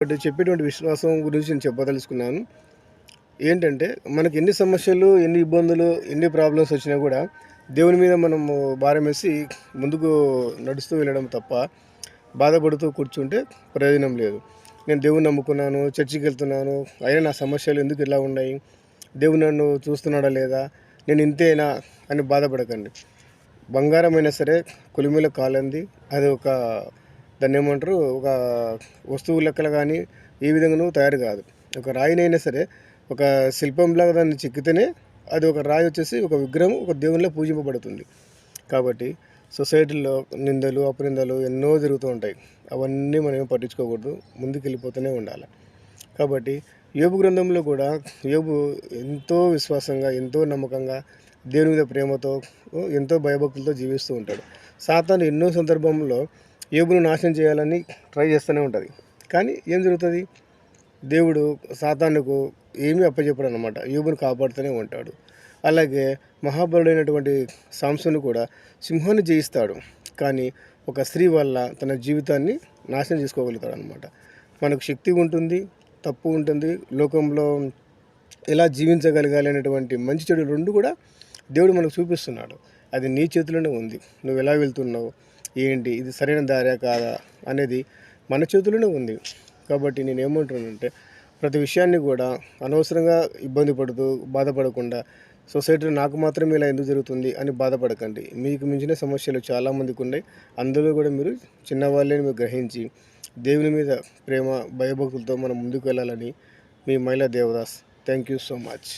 ఒకటి చెప్పేటువంటి విశ్వాసం గురించి నేను చెప్పదలుచుకున్నాను. ఏంటంటే, మనకి ఎన్ని సమస్యలు, ఎన్ని ఇబ్బందులు, ఎన్ని ప్రాబ్లమ్స్ వచ్చినా గూడా, దేవుని మీద మనము భారమేసి ముందుకు నడుస్తూ వెళ్ళడం తప్ప, బాధపడుతూ కూర్చుంటే ప్రయోజనం లేదు. నేను దేవుడిని నమ్ముకున్నాను, చర్చికెళ్తున్నాను, అయినా నా సమస్యలు ఎందుకు ఇలా ఉన్నాయి? దేవుడు నన్ను చూస్తున్నాడా లేదా? నేను ఇంతేనా అని బాధపడకండి. బంగారమైనా సరే కొలిమిలో కాలంది. అది ఒక దాన్నేమంటారు? ఒక వస్తువు లెక్కల గానీ, ఏ విధంగానూ తయారు గాదు. ఒక రాయినైనా సరే, ఒక శిల్పంలాగా దాన్ని చెక్కితేనే అది ఒక రాయి వచ్చేసి ఒక విగ్రహం, ఒక దేవునిలా పూజింపబడుతుంది. కాబట్టి సొసైటీలో నిందలు, అపనిందలు ఎన్నో జరుగుతూ ఉంటాయి. అవన్నీ మనమేం పట్టించుకోకూడదు. ముందుకెళ్ళిపోతూనే ఉండాల. కాబట్టి యోబు గ్రంథంలో కూడా యోబు ఎంతో విశ్వాసంగా, ఎంతో నమ్మకంగా, దేవుని మీద ప్రేమతో, ఎంతో భయభక్తులతో జీవిస్తూ ఉంటాడు. సాతాను ఎన్నో సందర్భంలో యోబును నాశనం చేయాలని ట్రై చేస్తూనే ఉంటది. కానీ ఏం జరుగుతది? దేవుడు సాతానుకు ఏమీ అప్పజెప్పడనమాట. యోబును కాపాడుతూనే ఉంటాడు. అలాగే మహాబలుడైనటువంటి సంసోను కూడా సింహాన్ని జయిస్తాడు. కానీ ఒక స్త్రీ వల్ల తన జీవితాన్ని నాశనం చేసుకోగలుగుతాడనమాట. మనకు శక్తి ఉంటుంది, తప్పు ఉంటుంది. లోకంలో ఎలా జీవించగలగాలి అనేటువంటి మంచి చెడు 2 కూడా దేవుడు మనకు చూపిస్తున్నాడు. అది నీ చేతిలోనే ఉంది. నువ్వెలా వెళ్తున్నావు? ఏంటి? ఇది సరైన దారా కాదా? అనేది మన చేతుల్లోనే ఉంది. కాబట్టి నేనేమంటున్నానంటే, ప్రతి విషయాన్ని కూడా అనవసరంగా ఇబ్బంది పడుతూ, బాధపడకుండా సొసైటీలో నాకు మాత్రమే ఇలా ఎందుకు జరుగుతుంది అని బాధపడకండి. మీకు మించిన సమస్యలు చాలామందికున్నాయి. అందులో కూడా మీరు చిన్నవాళ్ళే అని మీరు గ్రహించి, దేవుని మీద ప్రేమ, భయభక్తులతో మనం ముందుకు వెళ్ళాలని మీ Maila Devadas. Thank you so much.